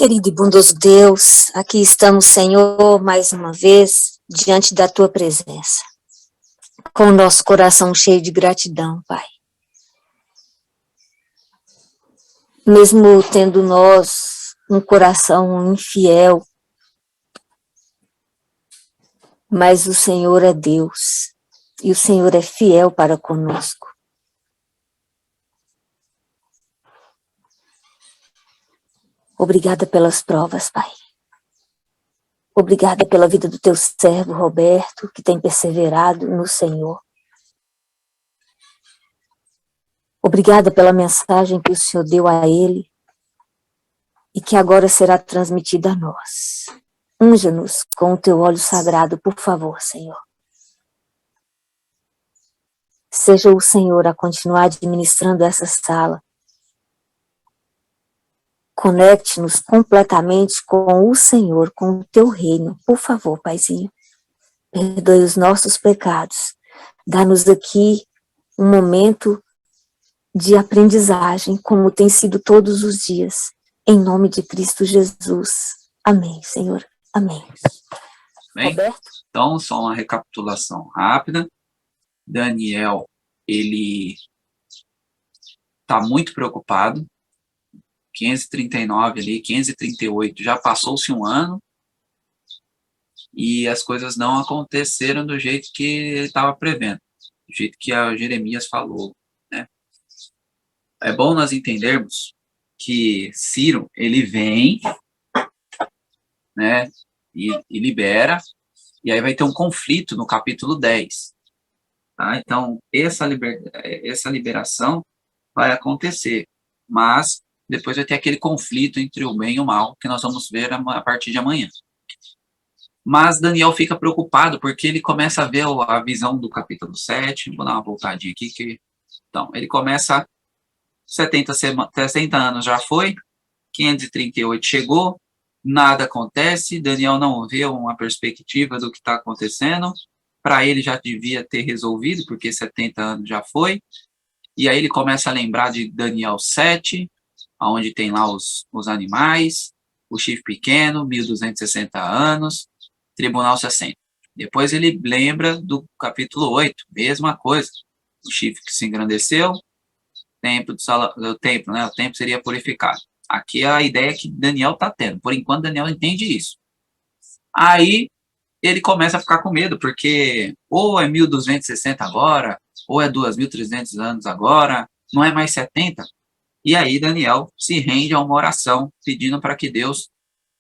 Querido e bondoso Deus, aqui estamos, Senhor, mais uma vez, diante da Tua presença, com o nosso coração cheio de gratidão, Pai. Mesmo tendo nós um coração infiel, mas o Senhor é Deus, e o Senhor é fiel para conosco. Obrigada pelas provas, Pai. Obrigada pela vida do teu servo, Roberto, que tem perseverado no Senhor. Obrigada pela mensagem que o Senhor deu a ele e que agora será transmitida a nós. Unja-nos com o teu óleo sagrado, por favor, Senhor. Seja o Senhor a continuar administrando essa sala. Conecte-nos completamente com o Senhor, com o teu reino. Por favor, Paizinho. Perdoe os nossos pecados. Dá-nos aqui um momento de aprendizagem, como tem sido todos os dias. Em nome de Cristo Jesus. Amém, Senhor. Amém. Bem, Roberto? então, só uma recapitulação rápida. Daniel, ele está muito preocupado. 539 ali, 538, já passou-se um ano e as coisas não aconteceram do jeito que ele estava prevendo, do jeito que a Jeremias falou, né? É bom nós entendermos que Ciro, ele vem, né, e libera, e aí vai ter um conflito no capítulo 10, tá? Então, essa liberação vai acontecer, mas depois vai ter aquele conflito entre o bem e o mal, que nós vamos ver a partir de amanhã. Mas Daniel fica preocupado, porque ele começa a ver a visão do capítulo 7, vou dar uma voltadinha aqui, então, ele começa, 60 anos já foi, 538 chegou, nada acontece, Daniel não vê uma perspectiva do que está acontecendo, para ele já devia ter resolvido, porque 70 anos já foi, e aí ele começa a lembrar de Daniel 7, onde tem lá os animais, o chifre pequeno, 1260 anos, tribunal 60. Depois ele lembra do capítulo 8, mesma coisa, o chifre que se engrandeceu, o templo seria purificado. Aqui é a ideia que Daniel está tendo, por enquanto Daniel entende isso. Aí ele começa a ficar com medo, porque ou é 1260 agora, ou é 2300 anos agora, não é mais 70. E aí Daniel se rende a uma oração, pedindo para que Deus,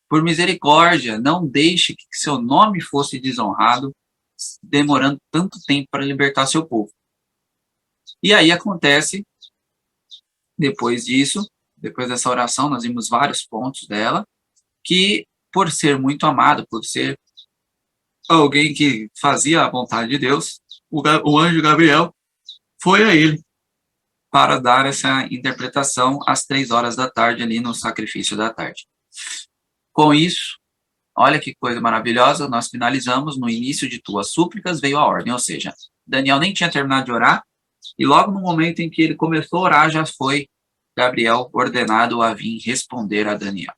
por misericórdia, não deixe que seu nome fosse desonrado, demorando tanto tempo para libertar seu povo. E aí acontece, depois disso, depois dessa oração, nós vimos vários pontos dela, que por ser muito amado, por ser alguém que fazia a vontade de Deus, o anjo Gabriel foi a ele para dar essa interpretação às 3 horas da tarde, ali no sacrifício da tarde. Com isso, olha que coisa maravilhosa, nós finalizamos, no início de tuas súplicas veio a ordem, ou seja, Daniel nem tinha terminado de orar, e logo no momento em que ele começou a orar, já foi Gabriel ordenado a vir responder a Daniel.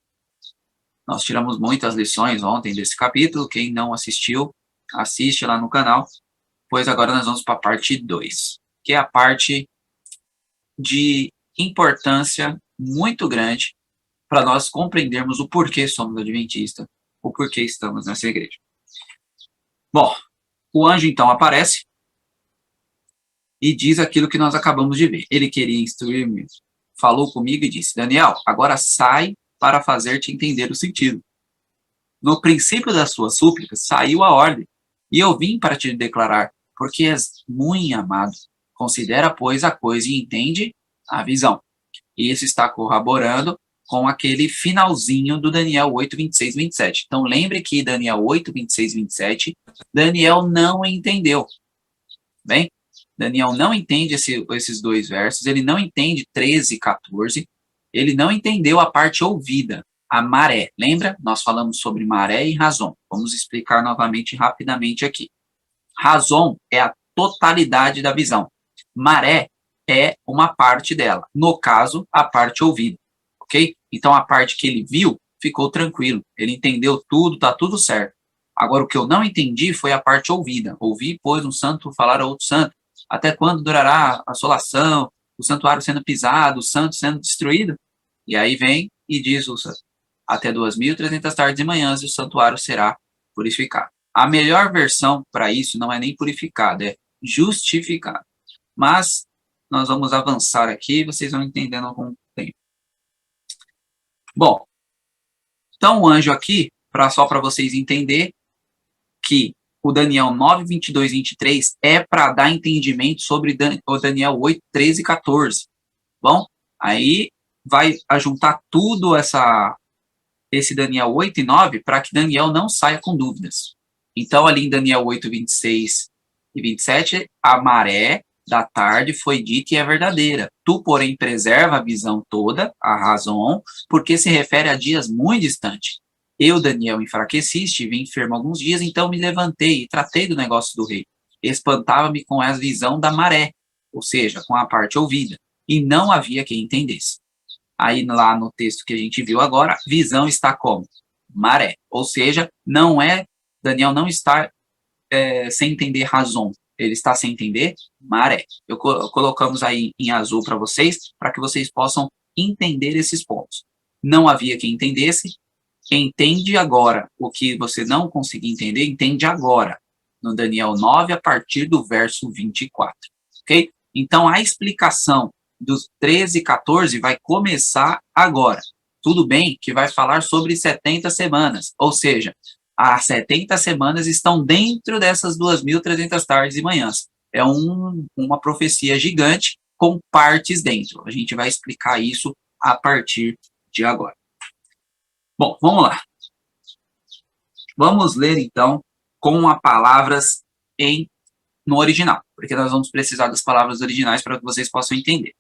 Nós tiramos muitas lições ontem desse capítulo, quem não assistiu, assiste lá no canal, pois agora nós vamos para a parte 2, que é a parte de importância muito grande para nós compreendermos o porquê somos adventistas, o porquê estamos nessa igreja. Bom, o anjo então aparece e diz aquilo que nós acabamos de ver. Ele queria instruir-me, falou comigo e disse: Daniel, agora sai para fazer-te entender o sentido. No princípio das suas súplicas saiu a ordem, e eu vim para te declarar, porque és muito amado. Considera, pois, a coisa e entende a visão. E isso está corroborando com aquele finalzinho do Daniel 8, 26, 27. Então, lembre que Daniel 8, 26, 27, Daniel não entendeu. Bem, Daniel não entende esses dois versos, ele não entende 13 e 14, ele não entendeu a parte ouvida, a maré. Lembra? Nós falamos sobre maré e razão. Vamos explicar novamente, rapidamente aqui. Razão é a totalidade da visão. Maré é uma parte dela. No caso, a parte ouvida. Ok? Então, a parte que ele viu ficou tranquilo. Ele entendeu tudo, tá tudo certo. Agora, o que eu não entendi foi a parte ouvida. Ouvi, pois, um santo falar a outro santo. Até quando durará a assolação, o santuário sendo pisado, o santo sendo destruído? E aí vem e diz o santo, até 2.300 tardes e manhãs e o santuário será purificado. A melhor versão para isso não é nem purificado, é justificado. Mas nós vamos avançar aqui, vocês vão entendendo com o tempo. Bom, então o anjo aqui, só para vocês entenderem, que o Daniel 9, 22, 23 é para dar entendimento sobre o Daniel 8, 13 e 14. Bom, aí vai ajuntar tudo esse Daniel 8 e 9 para que Daniel não saia com dúvidas. Então, ali em Daniel 8, 26 e 27, a maré da tarde foi dita e é verdadeira. Tu, porém, preserva a visão toda, a razão, porque se refere a dias muito distantes. Eu, Daniel, enfraqueci, estive enfermo alguns dias, então me levantei e tratei do negócio do rei. Espantava-me com a visão da maré, ou seja, com a parte ouvida, e não havia quem entendesse. Aí lá no texto que a gente viu agora, visão está como? Maré, ou seja, Daniel não está sem entender razão, ele está sem entender maré. Colocamos aí em azul para vocês, para que vocês possam entender esses pontos. Não havia quem entendesse, entende agora o que você não conseguir entender, entende agora, no Daniel 9, a partir do verso 24, ok? Então, a explicação dos 13 e 14 vai começar agora. Tudo bem que vai falar sobre 70 semanas, ou seja, as 70 semanas estão dentro dessas 2.300 tardes e manhãs. É uma profecia gigante com partes dentro. A gente vai explicar isso a partir de agora. Bom, vamos lá. Vamos ler, então, com as palavras no original, porque nós vamos precisar das palavras originais para que vocês possam entender.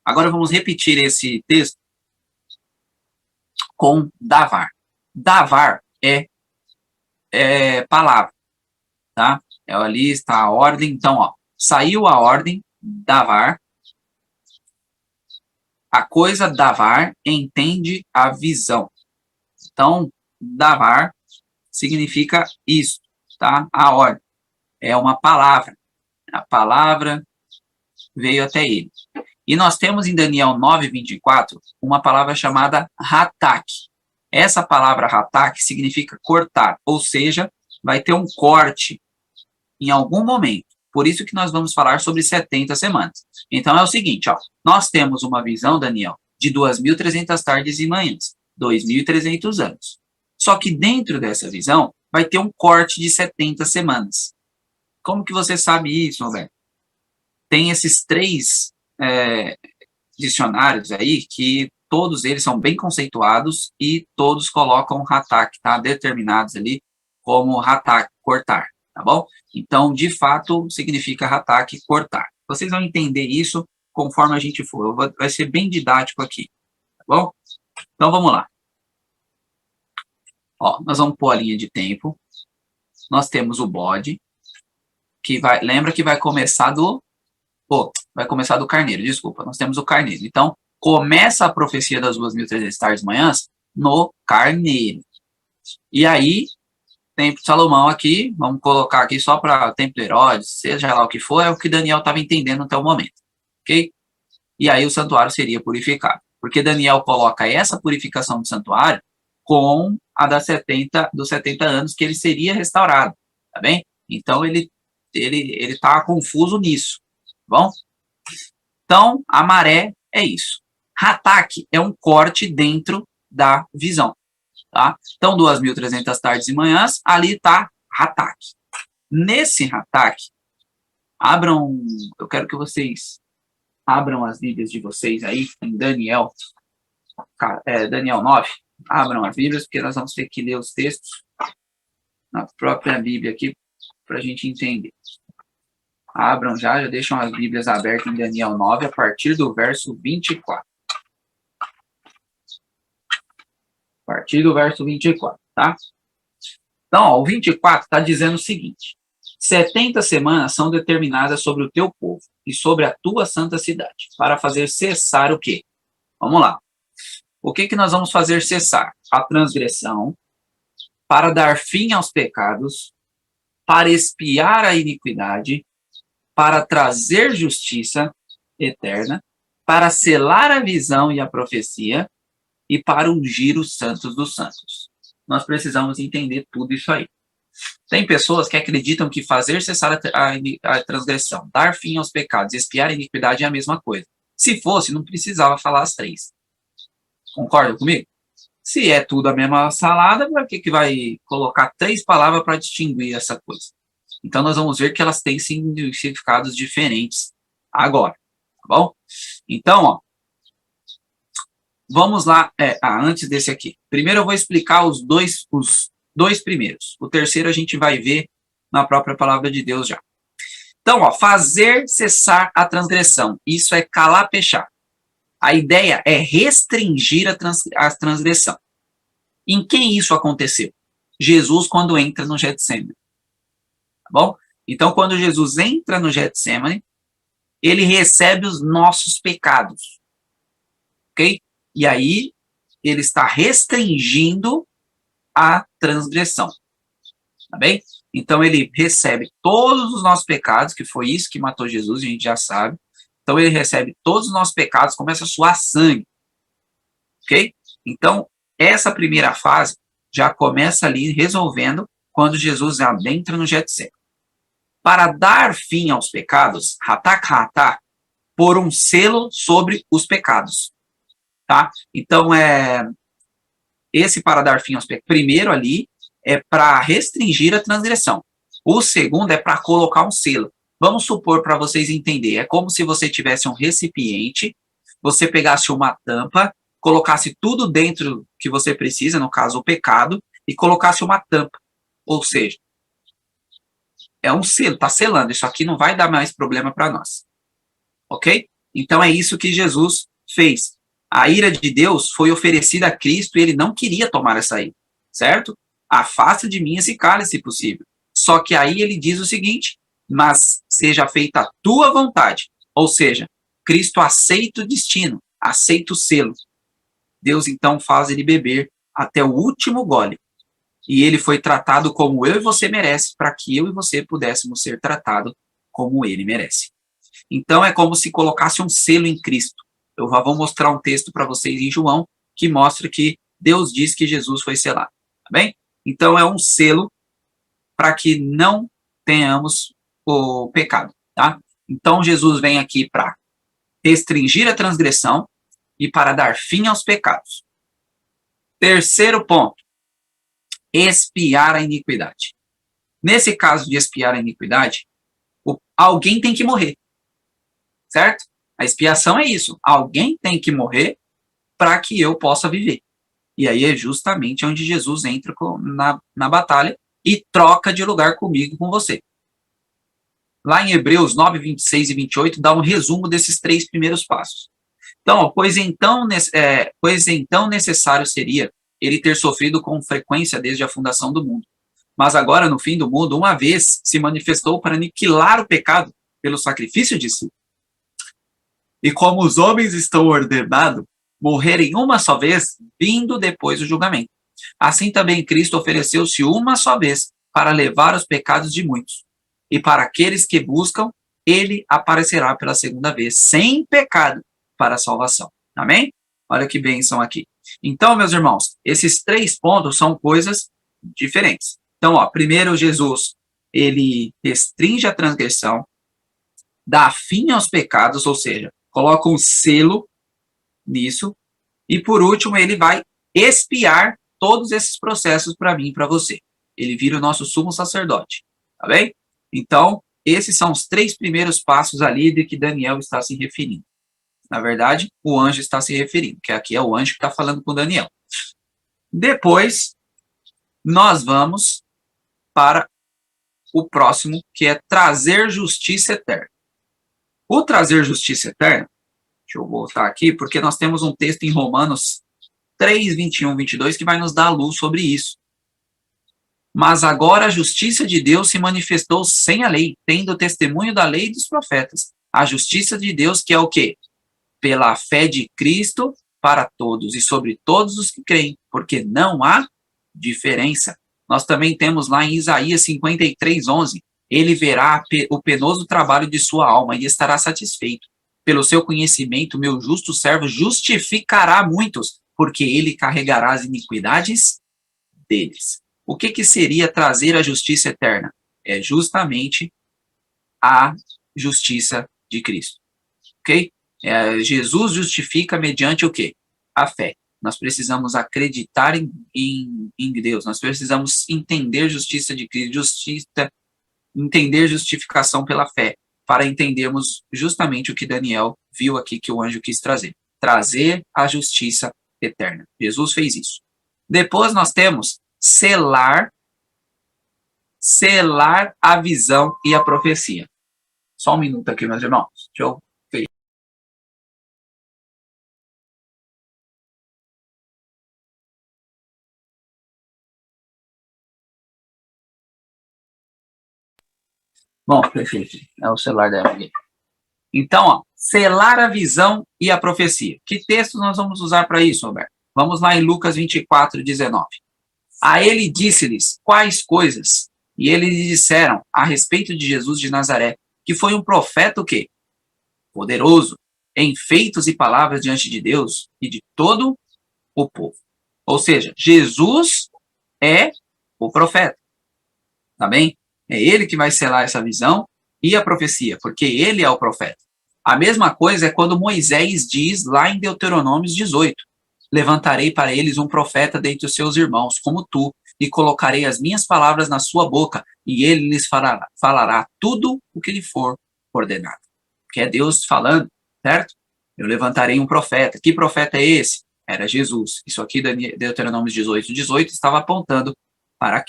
Agora vamos repetir esse texto com davar. Davar é palavra, tá? Ali está a ordem. Então, ó, saiu a ordem, davar. A coisa davar entende a visão. Então, davar significa isso, tá? A ordem. É uma palavra. A palavra veio até ele. E nós temos em Daniel 9, 24, uma palavra chamada hatak. Essa palavra hatak significa cortar, ou seja, vai ter um corte em algum momento. Por isso que nós vamos falar sobre 70 semanas. Então é o seguinte, ó, nós temos uma visão, Daniel, de 2.300 tardes e manhãs, 2.300 anos. Só que dentro dessa visão vai ter um corte de 70 semanas. Como que você sabe isso, Roberto? Tem esses três dicionários aí que todos eles são bem conceituados e todos colocam hatak, tá? Determinados ali como hatak, cortar, tá bom? Então, de fato, significa hatak, cortar. Vocês vão entender isso conforme a gente for. Vai ser bem didático aqui, tá bom? Então, vamos lá. Ó, nós vamos pôr a linha de tempo. Nós temos o bode, que lembra que vai começar do carneiro, desculpa, nós temos o carneiro. Então, começa a profecia das 2.300 tardes manhãs no carneiro. E aí, templo de Salomão aqui, vamos colocar aqui só para templo de Herodes, seja lá o que for, é o que Daniel estava entendendo até o momento, ok? E aí o santuário seria purificado. Porque Daniel coloca essa purificação do santuário com a dos 70 anos que ele seria restaurado, tá bem? Então, ele está confuso nisso. Bom? Então, a maré é isso. Hatak é um corte dentro da visão. Tá? Então, 2.300 tardes e manhãs, ali está Hatak. Nesse Hatak, eu quero que vocês abram as Bíblias de vocês aí, em Daniel 9. Abram as Bíblias, porque nós vamos ter que ler os textos na própria Bíblia aqui, para a gente entender. Abram já deixam as Bíblias abertas em Daniel 9, a partir do verso 24. A partir do verso 24, tá? Então, ó, o 24 está dizendo o seguinte: 70 semanas são determinadas sobre o teu povo e sobre a tua santa cidade, para fazer cessar o quê? Vamos lá. o que nós vamos fazer cessar? A transgressão, para dar fim aos pecados, para expiar a iniquidade, para trazer justiça eterna, para selar a visão e a profecia e para ungir os santos dos santos. Nós precisamos entender tudo isso aí. Tem pessoas que acreditam que fazer cessar a transgressão, dar fim aos pecados, expiar a iniquidade é a mesma coisa. Se fosse, não precisava falar as três. Concorda comigo? Se é tudo a mesma salada, para que vai colocar 3 palavras para distinguir essa coisa? Então, nós vamos ver que elas têm significados diferentes agora, tá bom? Então, ó, vamos lá, antes desse aqui. Primeiro eu vou explicar os dois primeiros. O terceiro a gente vai ver na própria palavra de Deus já. Então, ó, fazer cessar a transgressão. Isso é calapechar. A ideia é restringir a transgressão. Em quem isso aconteceu? Jesus, quando entra no Getsemane. Tá bom? Então, quando Jesus entra no Getsemane, ele recebe os nossos pecados. Ok? E aí, ele está restringindo a transgressão. Tá bem? Então, ele recebe todos os nossos pecados, que foi isso que matou Jesus, a gente já sabe. Então, ele recebe todos os nossos pecados, começa a suar sangue. Ok? Então, essa primeira fase já começa ali resolvendo quando Jesus adentra no Getsemane. Para dar fim aos pecados, hatak, pôr um selo sobre os pecados. Tá? Então, esse para dar fim aos pecados, primeiro ali, é para restringir a transgressão. O segundo é para colocar um selo. Vamos supor, para vocês entenderem, é como se você tivesse um recipiente, você pegasse uma tampa, colocasse tudo dentro que você precisa, no caso o pecado, e colocasse uma tampa. Ou seja, é um selo, está selando, isso aqui não vai dar mais problema para nós. Ok? Então é isso que Jesus fez. A ira de Deus foi oferecida a Cristo e ele não queria tomar essa ira, certo? Afasta de mim esse cálice, se possível. Só que aí ele diz o seguinte, mas seja feita a tua vontade. Ou seja, Cristo aceita o destino, aceita o selo. Deus então faz ele beber até o último gole. E ele foi tratado como eu e você merece, para que eu e você pudéssemos ser tratados como ele merece. Então é como se colocasse um selo em Cristo. Eu já vou mostrar um texto para vocês em João, que mostra que Deus diz que Jesus foi selado. Tá bem? Então é um selo para que não tenhamos o pecado. Tá? Então Jesus vem aqui para restringir a transgressão e para dar fim aos pecados. Terceiro ponto, expiar a iniquidade. Nesse caso de expiar a iniquidade, alguém tem que morrer, certo? A expiação é isso, alguém tem que morrer para que eu possa viver. E aí é justamente onde Jesus entra na batalha e troca de lugar comigo, com você. Lá em Hebreus 9, 26 e 28, dá um resumo desses 3 primeiros passos. Então, pois então necessário seria ele ter sofrido com frequência desde a fundação do mundo. Mas agora, no fim do mundo, uma vez se manifestou para aniquilar o pecado pelo sacrifício de si. E como os homens estão ordenados morrerem uma só vez, vindo depois do julgamento. Assim também Cristo ofereceu-se uma só vez para levar os pecados de muitos. E para aqueles que buscam, ele aparecerá pela segunda vez, sem pecado, para a salvação. Amém? Olha que bênção aqui. Então, meus irmãos, esses 3 pontos são coisas diferentes. Então, ó, primeiro, Jesus, ele restringe a transgressão, dá fim aos pecados, ou seja, coloca um selo nisso, e por último, ele vai expiar todos esses processos para mim e para você. Ele vira o nosso sumo sacerdote, tá bem? Então, esses são os 3 primeiros passos ali de que Daniel está se referindo. Na verdade, o anjo está se referindo, que aqui é o anjo que está falando com Daniel. Depois, nós vamos para o próximo, que é trazer justiça eterna. O trazer justiça eterna, deixa eu voltar aqui, porque nós temos um texto em Romanos 3, 21, 22, que vai nos dar luz sobre isso. Mas agora a justiça de Deus se manifestou sem a lei, tendo o testemunho da lei e dos profetas. A justiça de Deus, que é o quê? Pela fé de Cristo para todos e sobre todos os que creem, porque não há diferença. Nós também temos lá em Isaías 53:11, ele verá o penoso trabalho de sua alma e estará satisfeito. Pelo seu conhecimento, meu justo servo justificará muitos, porque ele carregará as iniquidades deles. O que seria trazer a justiça eterna? É justamente a justiça de Cristo. Ok? Jesus justifica mediante o quê? A fé. Nós precisamos acreditar em Deus, nós precisamos entender justiça de Cristo, entender justificação pela fé, para entendermos justamente o que Daniel viu aqui que o anjo quis trazer. Trazer a justiça eterna. Jesus fez isso. Depois nós temos selar a visão e a profecia. Só um minuto aqui, meus irmãos. Deixa eu ver. Bom, perfeito. É o celular dela aqui. Então, ó, selar a visão e a profecia. Que texto nós vamos usar para isso, Roberto? Vamos lá em Lucas 24:19. A ele disse-lhes quais coisas, e eles lhe disseram a respeito de Jesus de Nazaré, que foi um profeta o quê? Poderoso, em feitos e palavras diante de Deus e de todo o povo. Ou seja, Jesus é o profeta, tá bem? É ele que vai selar essa visão e a profecia, porque ele é o profeta. A mesma coisa é quando Moisés diz lá em Deuteronômio 18, levantarei para eles um profeta dentre os seus irmãos, como tu, e colocarei as minhas palavras na sua boca, e ele lhes falará tudo o que lhe for ordenado. Que é Deus falando, certo? Eu levantarei um profeta. Que profeta é esse? Era Jesus. Isso aqui, Deuteronômio 18:18, estava apontando para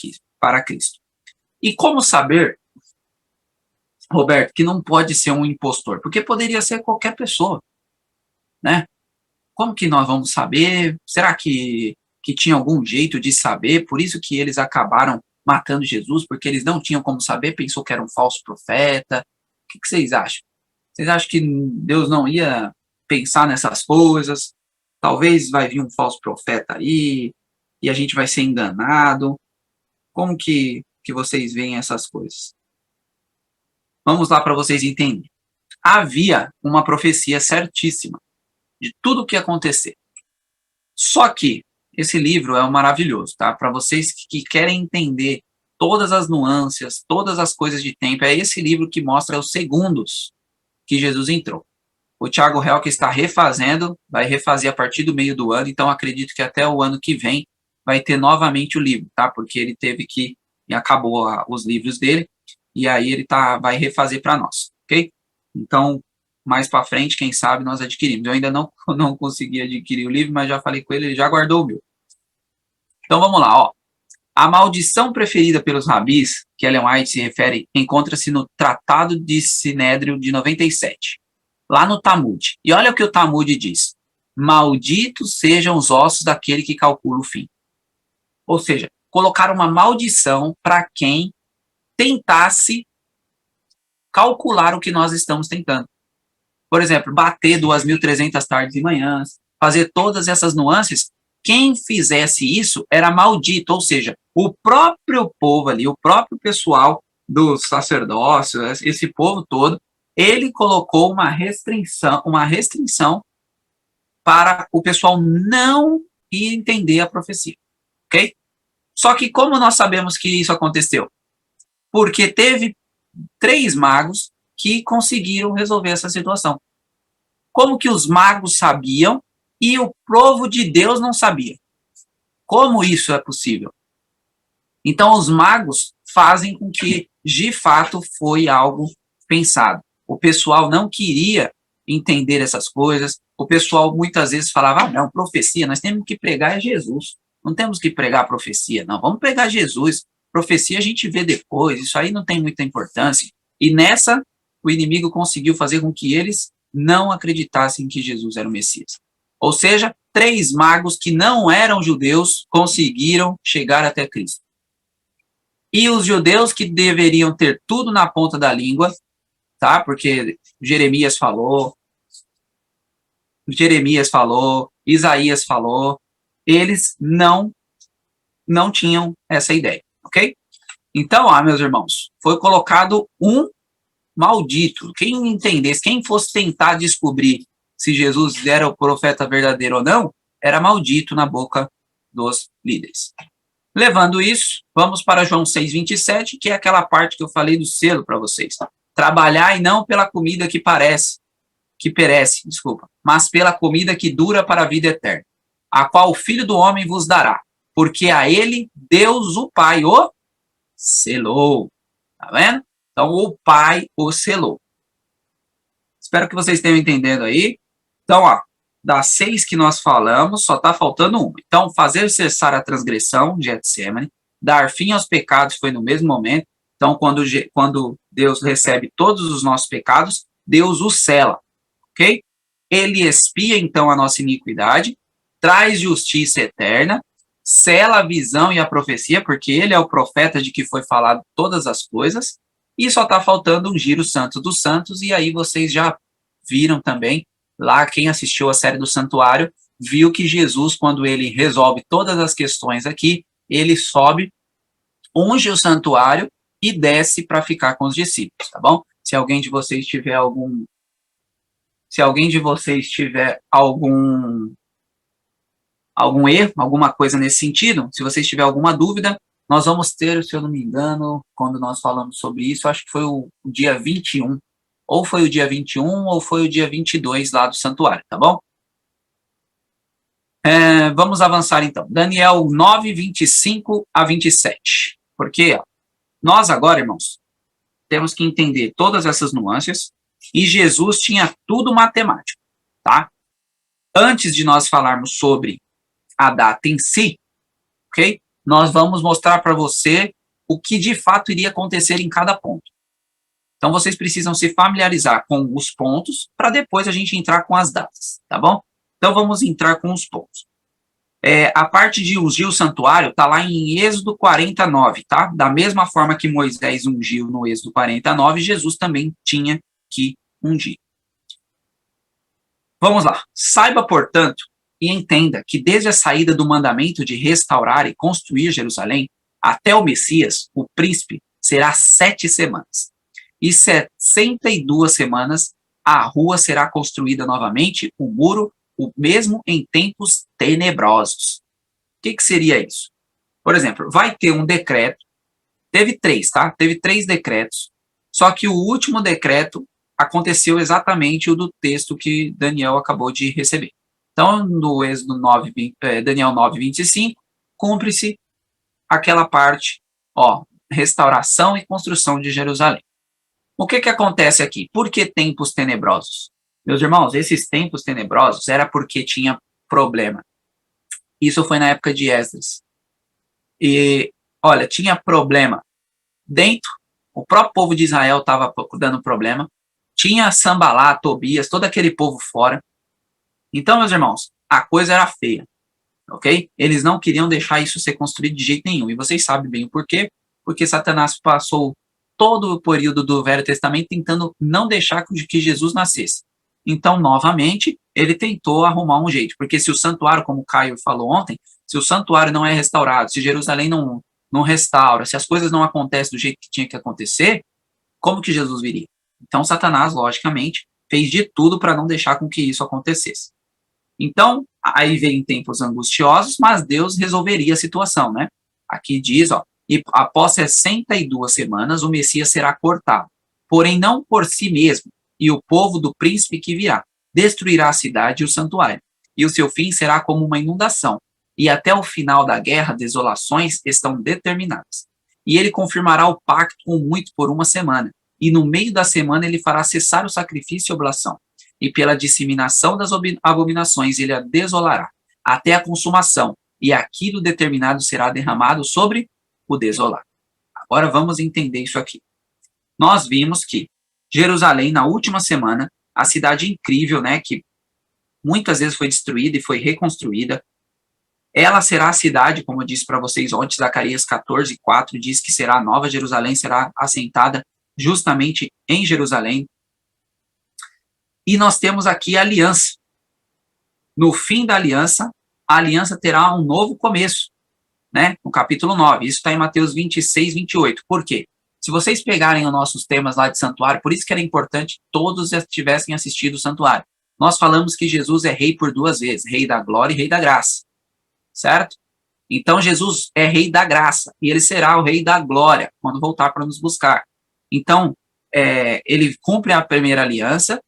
Cristo. E como saber, Roberto, que não pode ser um impostor? Porque poderia ser qualquer pessoa, né? Como que nós vamos saber? Será que tinha algum jeito de saber? Por isso que eles acabaram matando Jesus, porque eles não tinham como saber, pensou que era um falso profeta. O que vocês acham? Vocês acham que Deus não ia pensar nessas coisas? Talvez vai vir um falso profeta aí, e a gente vai ser enganado. Como que vocês veem essas coisas? Vamos lá para vocês entenderem. Havia uma profecia certíssima de tudo o que ia acontecer. Só que esse livro é maravilhoso, tá? Para vocês que querem entender todas as nuances, todas as coisas de tempo, é esse livro que mostra os segundos que Jesus entrou. O Thiago Helck está refazendo, vai refazer a partir do meio do ano, então acredito que até o ano que vem vai ter novamente o livro, tá? Porque ele teve que, e acabou os livros dele, e aí ele vai refazer para nós, ok? Então, mais para frente, quem sabe, nós adquirimos. Eu ainda não consegui adquirir o livro, mas já falei com ele já guardou o meu. Então, vamos lá, ó. A maldição preferida pelos rabis, que Ellen White se refere, encontra-se no Tratado de Sinédrio de 97, lá no Talmud. E olha o que o Talmud diz. Malditos sejam os ossos daquele que calcula o fim. Ou seja, colocar uma maldição para quem tentasse calcular o que nós estamos tentando. Por exemplo, bater 2.300 tardes e manhãs, fazer todas essas nuances, quem fizesse isso era maldito, ou seja, o próprio povo ali, o próprio pessoal do sacerdócio, esse povo todo, ele colocou uma restrição para o pessoal não entender a profecia, ok? Só que como nós sabemos que isso aconteceu? Porque teve 3 magos que conseguiram resolver essa situação. Como que os magos sabiam e o povo de Deus não sabia? Como isso é possível? Então, os magos fazem com que, de fato, foi algo pensado. O pessoal não queria entender essas coisas. O pessoal muitas vezes falava, não, profecia, nós temos que pregar Jesus. Não temos que pregar profecia, não. Vamos pregar Jesus. Profecia a gente vê depois, isso aí não tem muita importância. E nessa, o inimigo conseguiu fazer com que eles não acreditassem que Jesus era o Messias. Ou seja, 3 magos que não eram judeus conseguiram chegar até Cristo. E os judeus que deveriam ter tudo na ponta da língua, tá? Porque Jeremias falou, Isaías falou, eles não tinham essa ideia, ok? Então, meus irmãos, foi colocado um maldito. Quem entendesse, quem fosse tentar descobrir se Jesus era o profeta verdadeiro ou não, era maldito na boca dos líderes. Levando isso, vamos para João 6,27, que é aquela parte que eu falei do selo para vocês. Trabalhar e não pela comida que perece, mas pela comida que dura para a vida eterna, a qual o Filho do Homem vos dará, porque a ele Deus o Pai o selou. Tá vendo? Então, o Pai o selou. Espero que vocês tenham entendendo aí. Então, das 6 que nós falamos, só está faltando uma. Então, fazer cessar a transgressão, Getsemane, dar fim aos pecados foi no mesmo momento. Então, quando Deus recebe todos os nossos pecados, Deus os sela, ok? Ele expia, então, a nossa iniquidade, traz justiça eterna, sela a visão e a profecia, porque ele é o profeta de que foi falado todas as coisas, e só está faltando ungir o Santo dos Santos, e aí vocês já viram também, lá quem assistiu a série do Santuário, viu que Jesus, quando ele resolve todas as questões aqui, ele sobe, unge o santuário e desce para ficar com os discípulos, tá bom? Se alguém de vocês tiver algum erro, alguma coisa nesse sentido, se vocês tiverem alguma dúvida, nós vamos ter, se eu não me engano, quando nós falamos sobre isso, acho que foi o dia 21, ou foi o dia 21, ou foi o dia 22 lá do santuário, tá bom? Vamos avançar então. Daniel 9, 25 a 27. Porque nós agora, irmãos, temos que entender todas essas nuances, e Jesus tinha tudo matemático, tá? Antes de nós falarmos sobre a data em si, ok? Nós vamos mostrar para você o que de fato iria acontecer em cada ponto. Então, vocês precisam se familiarizar com os pontos para depois a gente entrar com as datas, tá bom? Então, vamos entrar com os pontos. A parte de ungir o santuário está lá em Êxodo 49, tá? Da mesma forma que Moisés ungiu no Êxodo 49, Jesus também tinha que ungir. Vamos lá. Saiba, portanto, e entenda que desde a saída do mandamento de restaurar e construir Jerusalém até o Messias, o príncipe, será 7 semanas. E 62 semanas a rua será construída novamente, o muro, o mesmo em tempos tenebrosos. O que seria isso? Por exemplo, vai ter um decreto, teve 3, tá? Teve 3 decretos, só que o último decreto aconteceu exatamente o do texto que Daniel acabou de receber. Então, no Êxodo 9, Daniel 9, 25, cumpre-se aquela parte, restauração e construção de Jerusalém. O que acontece aqui? Por que tempos tenebrosos? Meus irmãos, esses tempos tenebrosos era porque tinha problema. Isso foi na época de Esdras. E, olha, tinha problema dentro, o próprio povo de Israel estava dando problema, tinha Sambalá, Tobias, todo aquele povo fora. Então, meus irmãos, a coisa era feia, ok? Eles não queriam deixar isso ser construído de jeito nenhum. E vocês sabem bem o porquê. Porque Satanás passou todo o período do Velho Testamento tentando não deixar que Jesus nascesse. Então, novamente, ele tentou arrumar um jeito. Porque se o santuário, como o Caio falou ontem, se o santuário não é restaurado, se Jerusalém não restaura, se as coisas não acontecem do jeito que tinha que acontecer, como que Jesus viria? Então, Satanás, logicamente, fez de tudo para não deixar com que isso acontecesse. Então, aí vem tempos angustiosos, mas Deus resolveria a situação, né? Aqui diz, e após 62 semanas o Messias será cortado, porém não por si mesmo, e o povo do príncipe que virá destruirá a cidade e o santuário, e o seu fim será como uma inundação, e até o final da guerra desolações estão determinadas. E ele confirmará o pacto com muito por 1 semana, e no meio da semana ele fará cessar o sacrifício e oblação, e pela disseminação das abominações ele a desolará, até a consumação, e aquilo determinado será derramado sobre o desolado. Agora vamos entender isso aqui. Nós vimos que Jerusalém, na última semana, a cidade incrível, né, que muitas vezes foi destruída e foi reconstruída, ela será a cidade, como eu disse para vocês ontem, Zacarias 14:4 diz que será a nova Jerusalém, será assentada justamente em Jerusalém. E nós temos aqui a aliança. no fim da aliança, a aliança terá um novo começo, né? No capítulo 9. Isso está em Mateus 26, 28. Por quê? Se vocês pegarem os nossos temas lá de santuário, por isso que era importante que todos tivessem assistido o santuário. Nós falamos que Jesus é rei por 2 vezes, rei da glória e rei da graça, certo? Então Jesus é rei da graça e ele será o rei da glória quando voltar para nos buscar. Então, ele cumpre a primeira aliança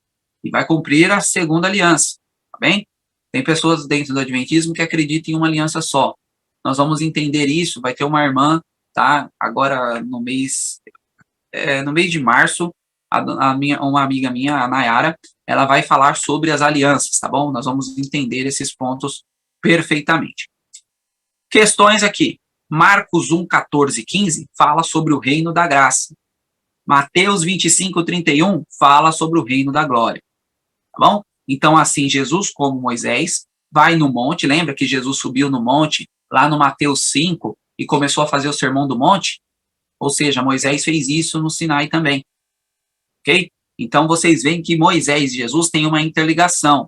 e vai cumprir a segunda aliança, tá bem? Tem pessoas dentro do Adventismo que acreditam em uma aliança só. Nós vamos entender isso, vai ter uma irmã, tá? Agora no mês de março, uma amiga minha, a Nayara, ela vai falar sobre as alianças, tá bom? Nós vamos entender esses pontos perfeitamente. Questões aqui. Marcos 1, 14 e 15 fala sobre o reino da graça. Mateus 25, 31 fala sobre o reino da glória. Tá bom? Então, assim, Jesus, como Moisés, vai no monte. Lembra que Jesus subiu no monte, lá no Mateus 5, e começou a fazer o sermão do monte? Ou seja, Moisés fez isso no Sinai também. Ok? Então, vocês veem que Moisés e Jesus têm uma interligação.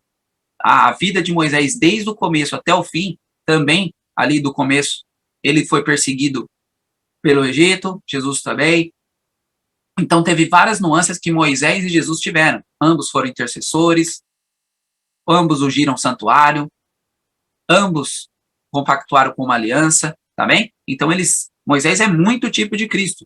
A vida de Moisés, desde o começo até o fim, também, ali do começo, ele foi perseguido pelo Egito, Jesus também. Então, teve várias nuances que Moisés e Jesus tiveram. Ambos foram intercessores, ambos ungiram o santuário, ambos compactuaram com uma aliança, tá bem? Então, Moisés é muito tipo de Cristo.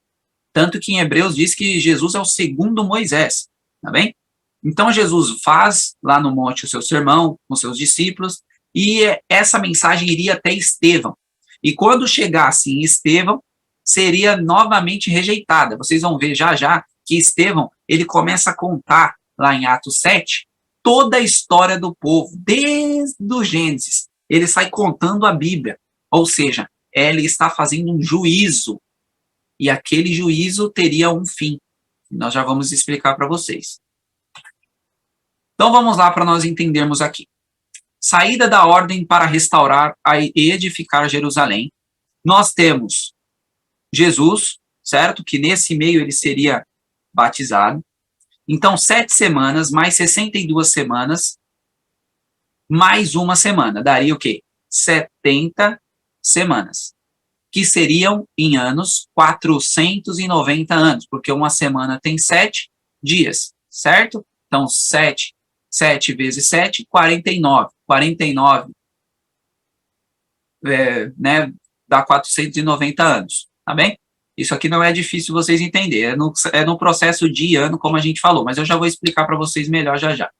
Tanto que em Hebreus diz que Jesus é o segundo Moisés, tá bem? Então, Jesus faz lá no monte o seu sermão com seus discípulos e essa mensagem iria até Estevão. E quando chegasse em Estevão, seria novamente rejeitada. Vocês vão ver já já que Estevão, ele começa a contar lá em Atos 7, toda a história do povo, desde o Gênesis. Ele sai contando a Bíblia, ou seja, ele está fazendo um juízo, e aquele juízo teria um fim. Nós já vamos explicar para vocês. Então vamos lá para nós entendermos aqui. Saída da ordem para restaurar e edificar Jerusalém. Nós temos Jesus, certo? Que nesse meio ele seria batizado. Então, 7 semanas, mais 62 semanas, mais uma semana. Daria o quê? 70 semanas. Que seriam, em anos, 490 anos. Porque uma semana tem 7 dias, certo? Então, 7 vezes 7, 49. 49, né, dá 490 anos, tá bem? Isso aqui não é difícil vocês entenderem, é no processo de ano, como a gente falou, mas eu já vou explicar para vocês melhor já já.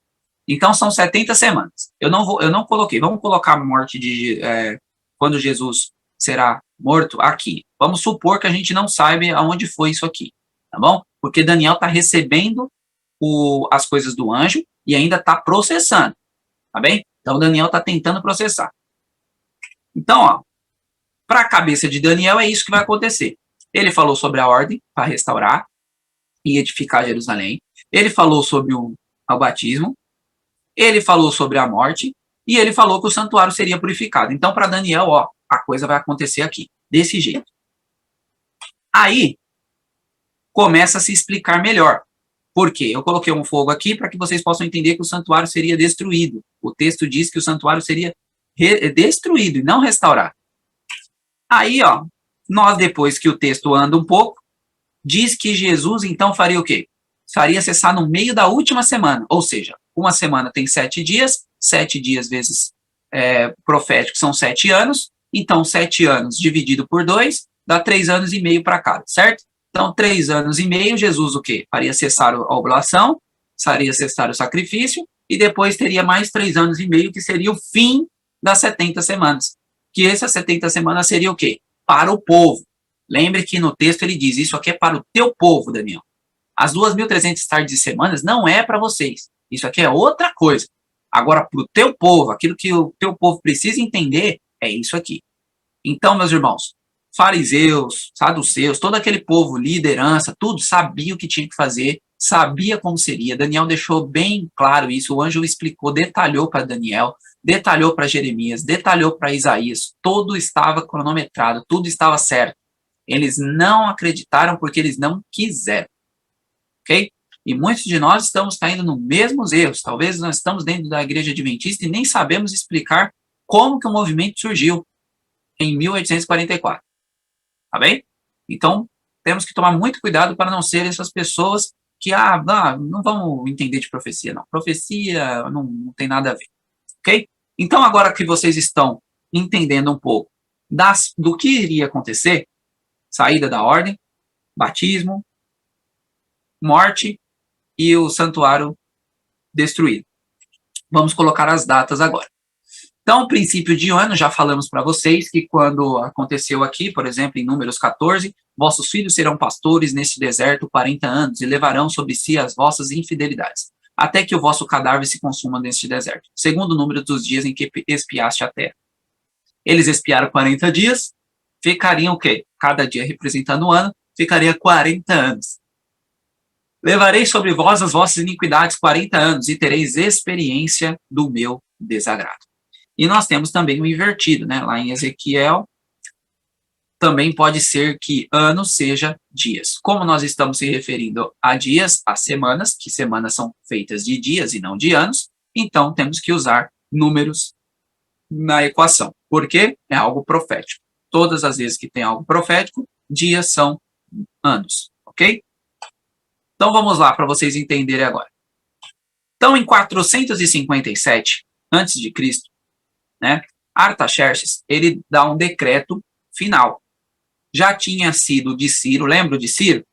Então, são 70 semanas. Eu não coloquei, vamos colocar a morte quando Jesus será morto aqui. Vamos supor que a gente não saiba aonde foi isso aqui, tá bom? Porque Daniel está recebendo as coisas do anjo e ainda está processando, tá bem? Então, Daniel está tentando processar. Então, ó, para a cabeça de Daniel, é isso que vai acontecer. Ele falou sobre a ordem para restaurar e edificar Jerusalém. Ele falou sobre o batismo. Ele falou sobre a morte. E ele falou que o santuário seria purificado. Então, para Daniel, ó, a coisa vai acontecer aqui, desse jeito. Aí, começa a se explicar melhor. Por quê? Eu coloquei um fogo aqui para que vocês possam entender que o santuário seria destruído. O texto diz que o santuário seria destruído e não restaurado. Aí, ó, nós, depois que o texto anda um pouco, diz que Jesus, então, faria o quê? Faria cessar no meio da última semana. Ou seja, uma semana tem 7 dias, 7 dias vezes profético são 7 anos, então 7 anos dividido por 2 dá 3 anos e meio para cada, certo? Então, 3 anos e meio, Jesus o quê? Faria cessar a oblação, faria cessar o sacrifício, e depois teria mais 3 anos e meio, que seria o fim das 70 semanas. Que essas 70 semanas seria o quê? Para o povo. Lembre que no texto ele diz, isso aqui é para o teu povo, Daniel. As 2.300 tardes e semanas não é para vocês. Isso aqui é outra coisa. Agora, para o teu povo, aquilo que o teu povo precisa entender, é isso aqui. Então, meus irmãos, fariseus, saduceus, todo aquele povo, liderança, tudo sabia o que tinha que fazer, sabia como seria. Daniel deixou bem claro isso, o anjo explicou, detalhou para Daniel, detalhou para Jeremias, detalhou para Isaías, tudo estava cronometrado, tudo estava certo. Eles não acreditaram porque eles não quiseram, ok? E muitos de nós estamos caindo nos mesmos erros. Talvez nós estamos dentro da igreja adventista e nem sabemos explicar como que o movimento surgiu em 1844. Tá bem? Então, temos que tomar muito cuidado para não ser essas pessoas que, não vamos entender de profecia, não. Profecia não tem nada a ver. Ok? Então, agora que vocês estão entendendo um pouco do que iria acontecer, saída da ordem, batismo, morte e o santuário destruído. Vamos colocar as datas agora. Então, princípio de ano, já falamos para vocês que quando aconteceu aqui, por exemplo, em Números 14, vossos filhos serão pastores neste deserto 40 anos e levarão sobre si as vossas infidelidades, até que o vosso cadáver se consuma neste deserto, segundo o número dos dias em que espiaste a terra. Eles espiaram 40 dias, ficariam o quê? Cada dia representando um ano, ficaria 40 anos. Levarei sobre vós as vossas iniquidades 40 anos e tereis experiência do meu desagrado. E nós temos também o invertido, né? Lá em Ezequiel, também pode ser que ano seja dias. Como nós estamos se referindo a dias, a semanas, que semanas são feitas de dias e não de anos, então temos que usar números na equação, porque é algo profético. Todas as vezes que tem algo profético, dias são anos, ok? Então vamos lá para vocês entenderem agora. Então em 457 a.C., né, Artaxerxes, ele dá um decreto final. Já tinha sido de Ciro, lembra de Ciro?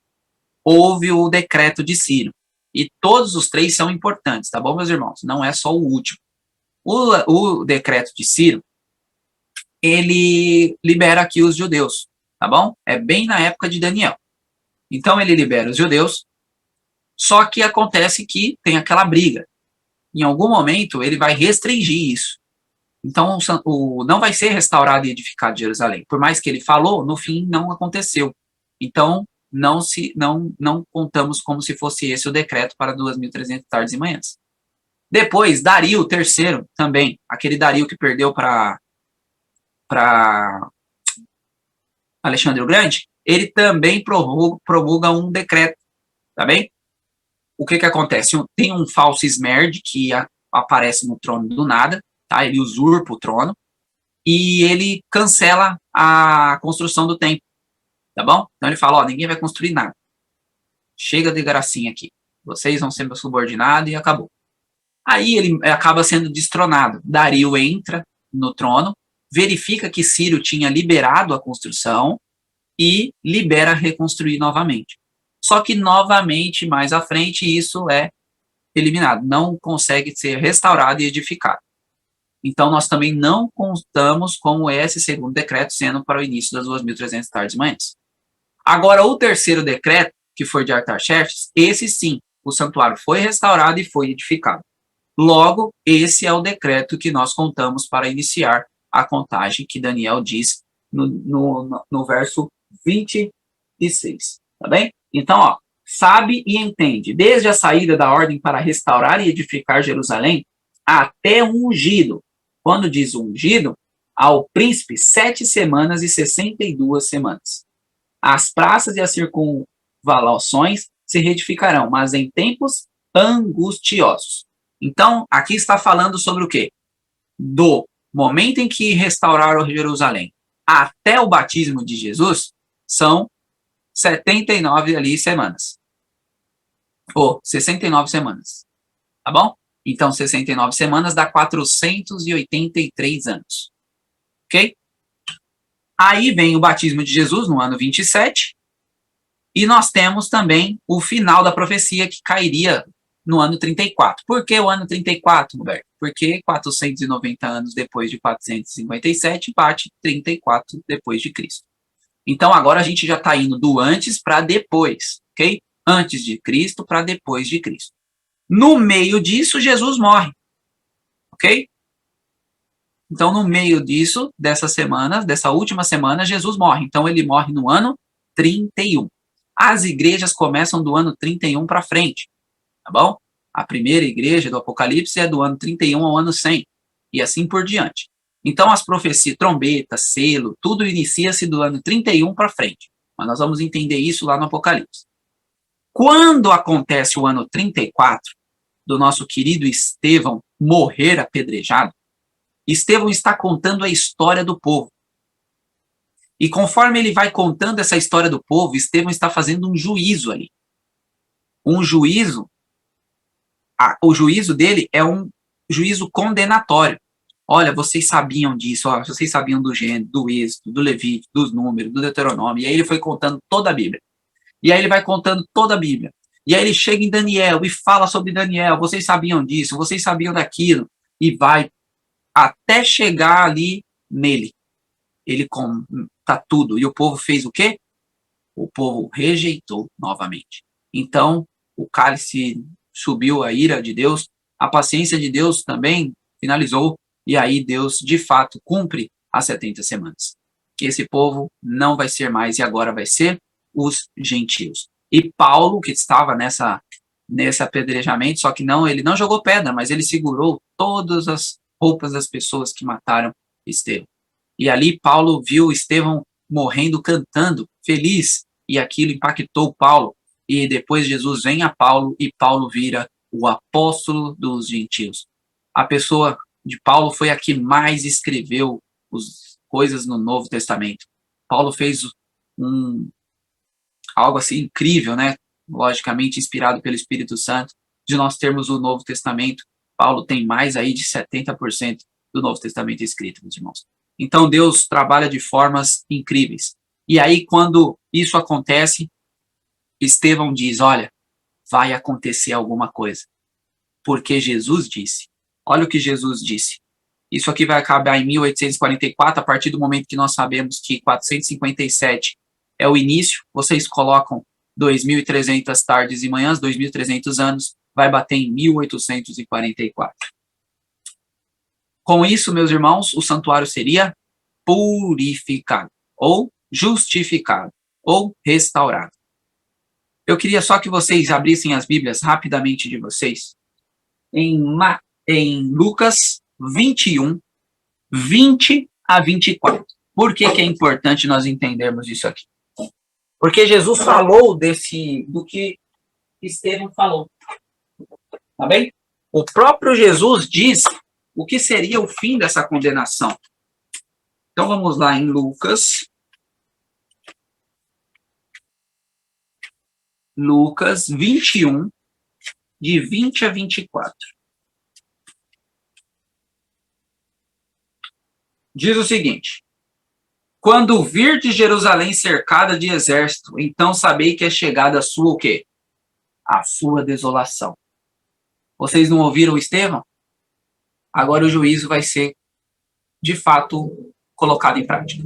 Houve o decreto de Ciro. E todos os três são importantes, tá bom, meus irmãos? Não é só o último. O decreto de Ciro, ele libera aqui os judeus, tá bom? É bem na época de Daniel. Então ele libera os judeus, só que acontece que tem aquela briga. Em algum momento ele vai restringir isso. Então não vai ser restaurado e edificado Jerusalém. Por mais que ele falou, no fim não aconteceu. Então não contamos como se fosse esse o decreto para 2.300 tardes e manhãs. Depois, Dario III também, aquele Dario que perdeu para Alexandre o Grande, ele também promulga um decreto, tá bem? O que acontece? Tem um falso esmerde que aparece no trono do nada, tá? Ele usurpa o trono e ele cancela a construção do templo, tá bom? Então ele fala, ninguém vai construir nada. Chega de gracinha aqui. Vocês vão ser meu subordinado e acabou. Aí ele acaba sendo destronado. Dario entra no trono, verifica que Ciro tinha liberado a construção e libera reconstruir novamente. Só que novamente, mais à frente, isso é eliminado. Não consegue ser restaurado e edificado. Então, nós também não contamos com esse segundo decreto sendo para o início das 2.300 tardes e manhãs. Agora, o terceiro decreto, que foi de Artaxerxes, esse sim, o santuário foi restaurado e foi edificado. Logo, esse é o decreto que nós contamos para iniciar a contagem que Daniel diz no verso 26, tá bem? Então, sabe e entende, desde a saída da ordem para restaurar e edificar Jerusalém, até o ungido. Quando diz ungido, ao príncipe 7 semanas e 62 semanas. As praças e as circunvalações se reedificarão, mas em tempos angustiosos. Então, aqui está falando sobre o quê? Do momento em que restauraram Jerusalém até o batismo de Jesus, são 79 ali semanas. Ou 69 semanas. Tá bom? Então, 69 semanas dá 483 anos. Ok? Aí vem o batismo de Jesus no ano 27. E nós temos também o final da profecia que cairia no ano 34. Por que o ano 34, Roberto? Porque 490 anos depois de 457 bate 34 depois de Cristo. Então agora a gente já está indo do antes para depois, ok? Antes de Cristo para depois de Cristo. No meio disso, Jesus morre, ok? Então no meio disso, dessa última semana, Jesus morre. Então ele morre no ano 31. As igrejas começam do ano 31 para frente. Tá bom? A primeira igreja do Apocalipse é do ano 31 ao ano 100, e assim por diante. Então, as profecias, trombeta, selo, tudo inicia-se do ano 31 para frente. Mas nós vamos entender isso lá no Apocalipse. Quando acontece o ano 34, do nosso querido Estevão morrer apedrejado, Estevão está contando a história do povo. E conforme ele vai contando essa história do povo, Estevão está fazendo um juízo ali. Um juízo, o juízo dele é um juízo condenatório. Olha, vocês sabiam disso, ó, vocês sabiam do Gênesis, do Êxodo, do Levítico, dos Números, do Deuteronômio. E aí ele foi contando toda a Bíblia. E aí ele vai contando toda a Bíblia. E aí ele chega em Daniel e fala sobre Daniel. Vocês sabiam disso, vocês sabiam daquilo. E vai até chegar ali nele. Ele conta tudo. E o povo fez o quê? O povo rejeitou novamente. Então, o cálice subiu, a ira de Deus, a paciência de Deus também finalizou, e aí Deus, de fato, cumpre as 70 semanas. Esse povo não vai ser mais, e agora vai ser os gentios. E Paulo, que estava nesse apedrejamento, só que ele não jogou pedra, mas ele segurou todas as roupas das pessoas que mataram Estevão. E ali Paulo viu Estevão morrendo, cantando, feliz, e aquilo impactou Paulo. E depois Jesus vem a Paulo, e Paulo vira o apóstolo dos gentios. A pessoa de Paulo foi a que mais escreveu coisas no Novo Testamento. Paulo fez algo assim incrível, né? Logicamente inspirado pelo Espírito Santo, de nós termos o Novo Testamento. Paulo tem mais aí de 70% do Novo Testamento escrito, meus irmãos. Então Deus trabalha de formas incríveis. E aí quando isso acontece, Estevão diz, olha, vai acontecer alguma coisa. Porque Jesus disse. Olha o que Jesus disse. Isso aqui vai acabar em 1844, a partir do momento que nós sabemos que 457 é o início. Vocês colocam 2.300 tardes e manhãs, 2.300 anos, vai bater em 1844. Com isso, meus irmãos, o santuário seria purificado, ou justificado, ou restaurado. Eu queria só que vocês abrissem as Bíblias rapidamente de vocês em Lucas 21, 20 a 24. Por que é importante nós entendermos isso aqui? Porque Jesus falou do que Estevão falou. Tá bem? O próprio Jesus diz o que seria o fim dessa condenação. Então vamos lá em Lucas 21, de 20 a 24. Diz o seguinte: quando virdes Jerusalém cercada de exército, então sabei que é chegada a sua o quê? A sua desolação. Vocês não ouviram Estevão? Agora o juízo vai ser, de fato, colocado em prática.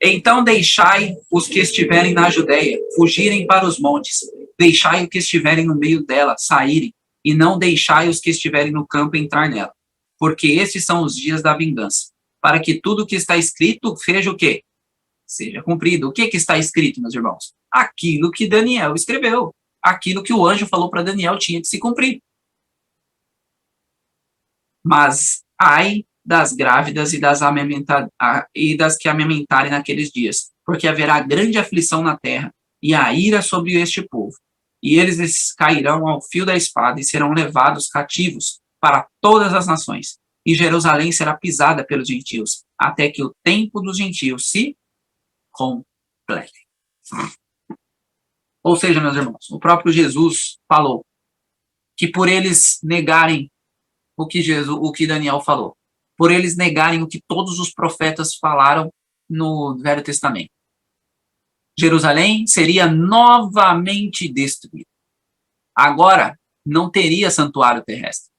Então deixai os que estiverem na Judeia fugirem para os montes, deixai os que estiverem no meio dela saírem, e não deixai os que estiverem no campo entrar nela, porque estes são os dias da vingança, para que tudo o que está escrito seja o quê? Seja cumprido. O que está escrito, meus irmãos? Aquilo que Daniel escreveu, aquilo que o anjo falou para Daniel tinha que se cumprir. Mas ai das grávidas e das que amamentarem naqueles dias, porque haverá grande aflição na terra, e a ira sobre este povo. E eles cairão ao fio da espada e serão levados cativos para todas as nações. E Jerusalém será pisada pelos gentios, até que o tempo dos gentios se complete. Ou seja, meus irmãos, o próprio Jesus falou que por eles negarem o que Daniel falou, por eles negarem o que todos os profetas falaram no Velho Testamento, Jerusalém seria novamente destruída. Agora, não teria santuário terrestre.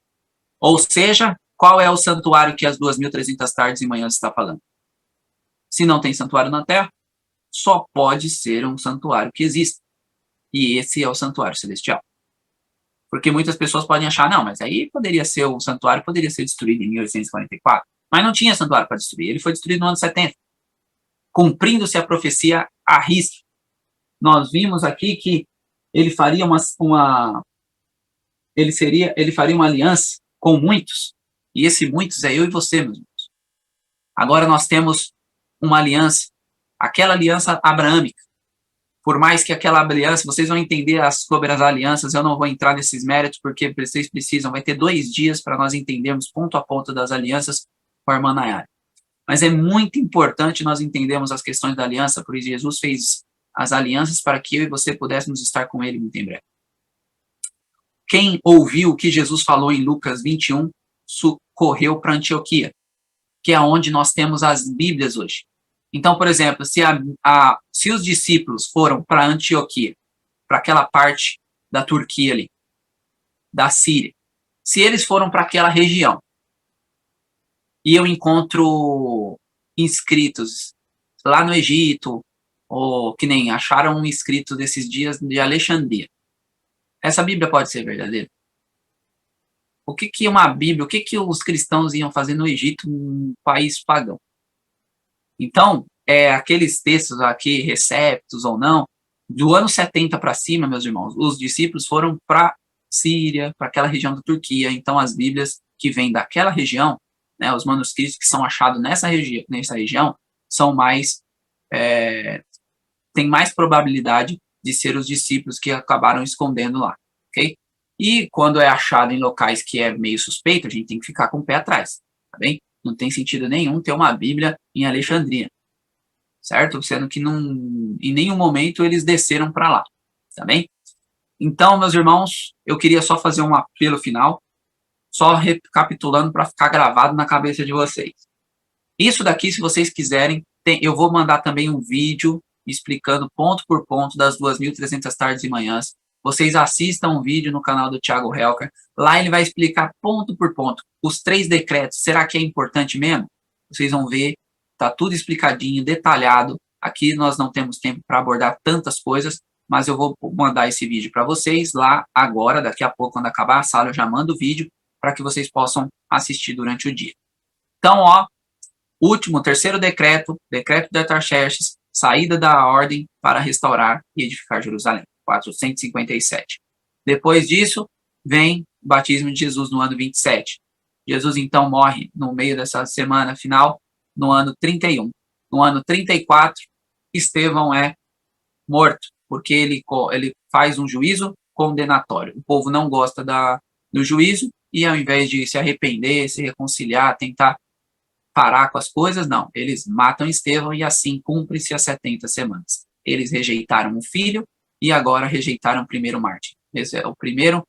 Ou seja, qual é o santuário que as 2.300 tardes e manhãs está falando? Se não tem santuário na terra, só pode ser um santuário que existe. E esse é o santuário celestial. Porque muitas pessoas podem achar, não, mas aí o santuário poderia ser destruído em 1844. Mas não tinha santuário para destruir, ele foi destruído no ano 70. Cumprindo-se a profecia à risca. Nós vimos aqui que ele faria ele faria uma aliança com muitos, e esse muitos é eu e você, meus irmãos. Agora nós temos uma aliança, aquela aliança abraâmica, Por mais que aquela aliança, vocês vão entender sobre as alianças, eu não vou entrar nesses méritos, porque vocês precisam, vai ter 2 dias para nós entendermos ponto a ponto das alianças com a irmã Nayara. Mas é muito importante nós entendermos as questões da aliança, porque Jesus fez as alianças para que eu e você pudéssemos estar com ele muito em breve. Quem ouviu o que Jesus falou em Lucas 21, correu para Antioquia, que é onde nós temos as Bíblias hoje. Então, por exemplo, se os discípulos foram para Antioquia, para aquela parte da Turquia ali, da Síria, se eles foram para aquela região, e eu encontro inscritos lá no Egito, ou que nem acharam um inscrito desses dias de Alexandria, essa Bíblia pode ser verdadeira? O que é uma Bíblia? O que os cristãos iam fazer no Egito, um país pagão? Então, aqueles textos aqui, receptos ou não, do ano 70 para cima, meus irmãos, os discípulos foram para Síria, para aquela região da Turquia. Então, as Bíblias que vêm daquela região, né, os manuscritos que são achados nessa região, são mais, tem mais probabilidade de ser os discípulos que acabaram escondendo lá, ok? E quando é achado em locais que é meio suspeito, a gente tem que ficar com o pé atrás, tá bem? Não tem sentido nenhum ter uma Bíblia em Alexandria, certo? Sendo que em nenhum momento eles desceram para lá, tá bem? Então, meus irmãos, eu queria só fazer um apelo final, só recapitulando para ficar gravado na cabeça de vocês. Isso daqui, se vocês quiserem, eu vou mandar também um vídeo explicando ponto por ponto das 2.300 tardes e manhãs. Vocês assistam um vídeo no canal do Thiago Helker. Lá ele vai explicar ponto por ponto os 3 decretos. Será que é importante mesmo? Vocês vão ver, tá tudo explicadinho, detalhado. Aqui nós não temos tempo para abordar tantas coisas, mas eu vou mandar esse vídeo para vocês lá agora, daqui a pouco, quando acabar a sala, eu já mando o vídeo para que vocês possam assistir durante o dia. Então, ó, terceiro decreto de Artaxerxes, saída da ordem para restaurar e edificar Jerusalém, 457. Depois disso, vem o batismo de Jesus no ano 27. Jesus, então, morre no meio dessa semana final, no ano 31. No ano 34, Estevão é morto, porque ele faz um juízo condenatório. O povo não gosta do juízo, e ao invés de se arrepender, se reconciliar, tentar parar com as coisas, não. Eles matam Estevão e assim cumpre-se as 70 semanas. Eles rejeitaram o filho e agora rejeitaram o primeiro mártir. Esse é o primeiro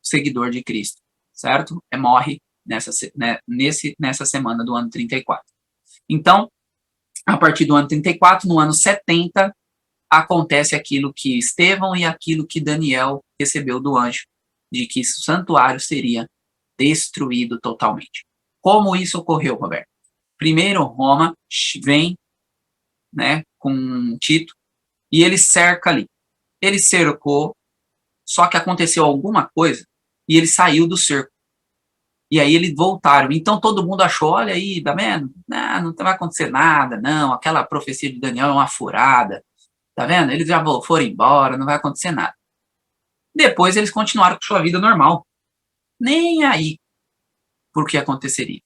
seguidor de Cristo, certo? Morre nessa semana do ano 34. Então, a partir do ano 34, no ano 70, acontece aquilo que Estevão e aquilo que Daniel recebeu do anjo, de que o santuário seria destruído totalmente. Como isso ocorreu, Roberto? Primeiro, Roma vem, né, com Tito, e ele cerca ali. Ele cercou, só que aconteceu alguma coisa, e ele saiu do cerco. E aí eles voltaram. Então todo mundo achou, olha aí, tá vendo? Não vai acontecer nada, não. Aquela profecia de Daniel é uma furada. Tá vendo? Eles já foram embora, não vai acontecer nada. Depois eles continuaram com sua vida normal. Nem aí por que aconteceria.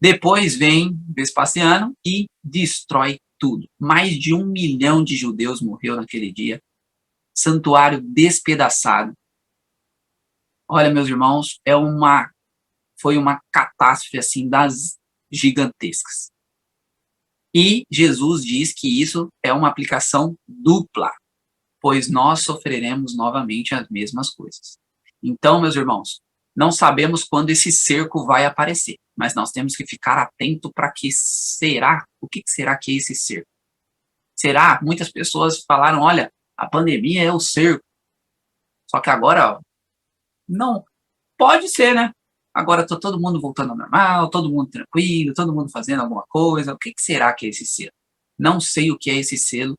Depois vem Vespasiano e destrói tudo. Mais de 1 milhão de judeus morreu naquele dia. Santuário despedaçado. Olha, meus irmãos, foi uma catástrofe assim das gigantescas. E Jesus diz que isso é uma aplicação dupla, pois nós sofreremos novamente as mesmas coisas. Então, meus irmãos, não sabemos quando esse cerco vai aparecer, mas nós temos que ficar atento para o que será que é esse cerco? Será? Muitas pessoas falaram, olha, a pandemia é o cerco. Só que agora, não, pode ser, né? Agora está todo mundo voltando ao normal, todo mundo tranquilo, todo mundo fazendo alguma coisa. O que será que é esse selo? Não sei o que é esse selo.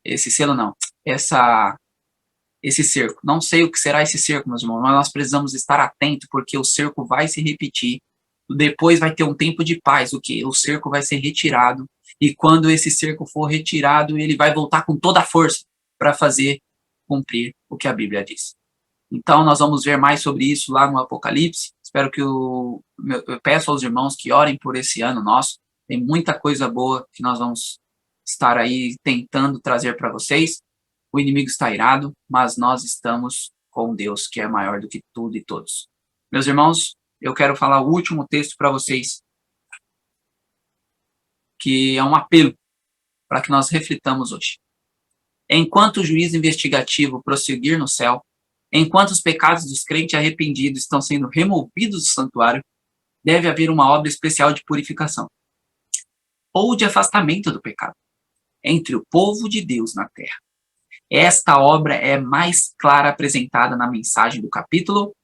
Esse selo não. Esse cerco. Não sei o que será esse cerco, meus irmãos, mas nós precisamos estar atentos, porque o cerco vai se repetir. Depois vai ter um tempo de paz, o cerco vai ser retirado. E quando esse cerco for retirado, ele vai voltar com toda a força para fazer cumprir o que a Bíblia diz. Então, nós vamos ver mais sobre isso lá no Apocalipse. Espero que eu peço aos irmãos que orem por esse ano nosso. Tem muita coisa boa que nós vamos estar aí tentando trazer para vocês. o inimigo está irado, mas nós estamos com Deus, que é maior do que tudo e todos. Meus irmãos, eu quero falar o último texto para vocês, que é um apelo para que nós reflitamos hoje. Enquanto o juízo investigativo prosseguir no céu, enquanto os pecados dos crentes arrependidos estão sendo removidos do santuário, deve haver uma obra especial de purificação ou de afastamento do pecado entre o povo de Deus na terra. Esta obra é mais clara apresentada na mensagem do capítulo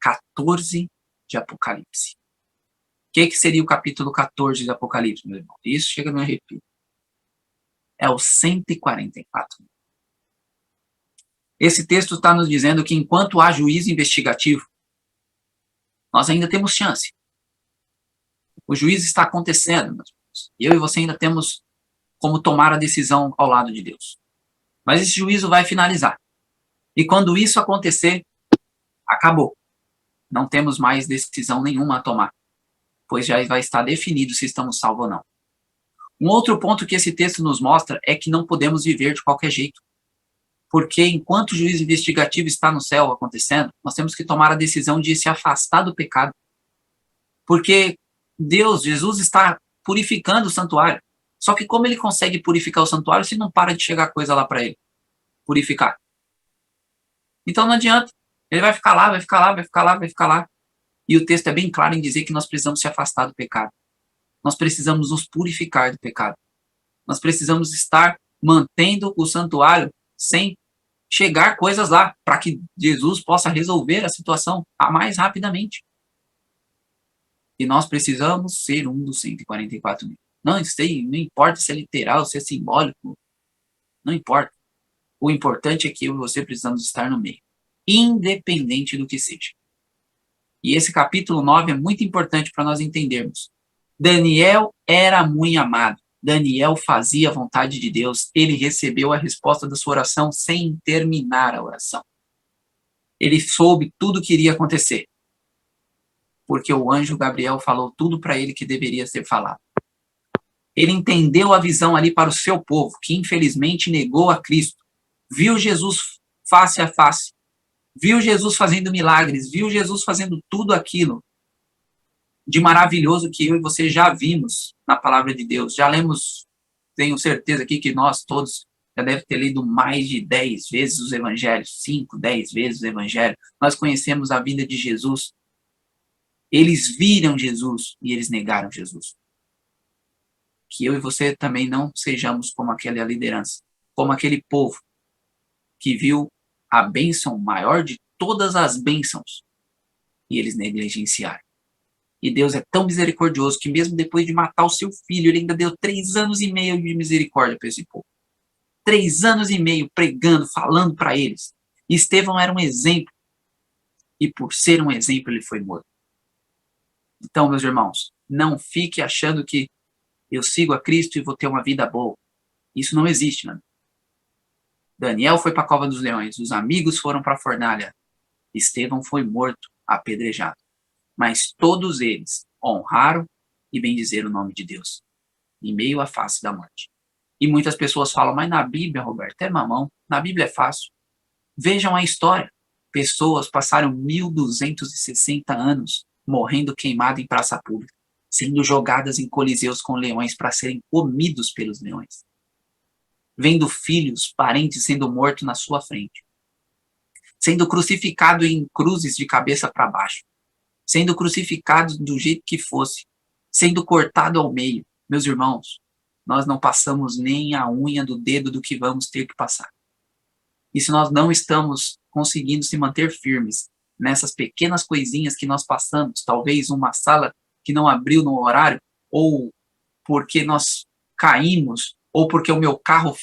14 de Apocalipse. O que seria o capítulo 14 de Apocalipse, meu irmão? Isso chega a me arrepio. É o 144. Esse texto está nos dizendo que enquanto há juízo investigativo, nós ainda temos chance. O juízo está acontecendo, meus irmãos. Eu e você ainda temos como tomar a decisão ao lado de Deus. Mas esse juízo vai finalizar. E quando isso acontecer, acabou. Não temos mais decisão nenhuma a tomar, pois já vai estar definido se estamos salvos ou não. Um outro ponto que esse texto nos mostra é que não podemos viver de qualquer jeito. Porque enquanto o juízo investigativo está no céu acontecendo, nós temos que tomar a decisão de se afastar do pecado. Porque Deus, Jesus, está purificando o santuário. Só que como ele consegue purificar o santuário se não para de chegar coisa lá para ele? Purificar. Então não adianta. Ele vai ficar lá, vai ficar lá, vai ficar lá, vai ficar lá. E o texto é bem claro em dizer que nós precisamos se afastar do pecado. Nós precisamos nos purificar do pecado. Nós precisamos estar mantendo o santuário sem chegar coisas lá, para que Jesus possa resolver a situação mais rapidamente. E nós precisamos ser um dos 144 mil. Não sei, não importa se é literal, se é simbólico, não importa. O importante é que eu e você precisamos estar no meio, independente do que seja. E esse capítulo 9 é muito importante para nós entendermos. Daniel era muito amado. Daniel fazia a vontade de Deus. Ele recebeu a resposta da sua oração sem terminar a oração. Ele soube tudo o que iria acontecer, porque o anjo Gabriel falou tudo para ele que deveria ser falado. Ele entendeu a visão ali para o seu povo, que infelizmente negou a Cristo. Viu Jesus face a face. Viu Jesus fazendo milagres. Viu Jesus fazendo tudo aquilo de maravilhoso que eu e você já vimos na palavra de Deus. Já lemos, tenho certeza aqui que nós todos já devem ter lido mais de 10 vezes os evangelhos, 5, 10 vezes o evangelho. Nós conhecemos a vida de Jesus. Eles viram Jesus e eles negaram Jesus. Que eu e você também não sejamos como aquela liderança, como aquele povo que viu a bênção maior de todas as bênçãos e eles negligenciaram. E Deus é tão misericordioso que mesmo depois de matar o seu filho, ele ainda deu 3 anos e meio de misericórdia para esse povo. 3 anos e meio pregando, falando para eles. E Estevão era um exemplo. E por ser um exemplo, ele foi morto. Então, meus irmãos, não fique achando que eu sigo a Cristo e vou ter uma vida boa. Isso não existe, mano. Daniel foi para a cova dos leões, os amigos foram para a fornalha. Estevão foi morto, apedrejado. Mas todos eles honraram e bendizeram o nome de Deus, em meio à face da morte. E muitas pessoas falam, mas na Bíblia, Roberto, é mamão, na Bíblia é fácil. Vejam a história. Pessoas passaram 1260 anos morrendo queimadas em praça pública, sendo jogadas em coliseus com leões para serem comidos pelos leões. Vendo filhos, parentes sendo mortos na sua frente. Sendo crucificado em cruzes de cabeça para baixo. Sendo crucificado do jeito que fosse. Sendo cortado ao meio. Meus irmãos, nós não passamos nem a unha do dedo do que vamos ter que passar. E se nós não estamos conseguindo se manter firmes nessas pequenas coisinhas que nós passamos, talvez uma sala que não abriu no horário, ou porque nós caímos, ou porque o meu carro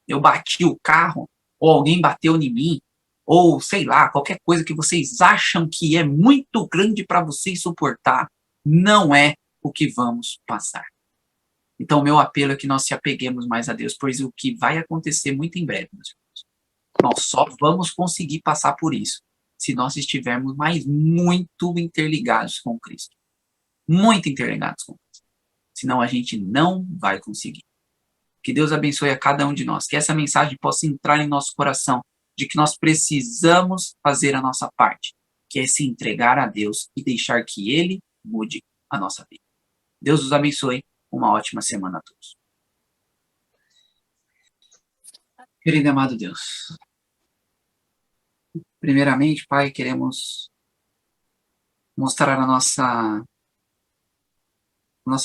eu bati o carro, ou alguém bateu em mim, ou sei lá, qualquer coisa que vocês acham que é muito grande para vocês suportar, não é o que vamos passar. Então, o meu apelo é que nós se apeguemos mais a Deus, pois o que vai acontecer muito em breve, meus irmãos, nós só vamos conseguir passar por isso se nós estivermos muito interligados com Cristo. Muito interligados com Cristo. Senão a gente não vai conseguir. Que Deus abençoe a cada um de nós. Que essa mensagem possa entrar em nosso coração, de que nós precisamos fazer a nossa parte, que é se entregar a Deus e deixar que Ele mude a nossa vida. Deus os abençoe. Uma ótima semana a todos. Querido e amado Deus, primeiramente, Pai, queremos mostrar a nossa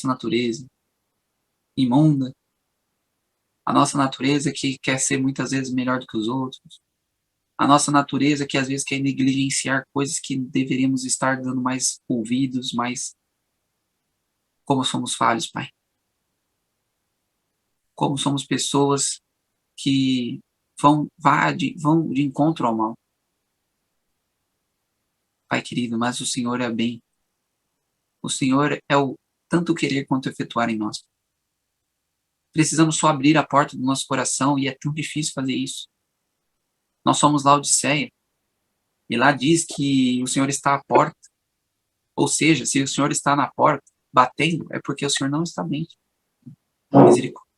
natureza imunda, a nossa natureza que quer ser muitas vezes melhor do que os outros, a nossa natureza que às vezes quer negligenciar coisas que deveríamos estar dando mais ouvidos, mas como somos falhos, Pai. Como somos pessoas que vão de encontro ao mal. Pai querido, mas o Senhor é bem. O Senhor é o tanto querer quanto efetuar em nós. Precisamos só abrir a porta do nosso coração e é tão difícil fazer isso. Nós somos Laodiceia e lá diz que o Senhor está à porta. Ou seja, se o Senhor está na porta batendo, é porque o Senhor não está bem. Misericórdia.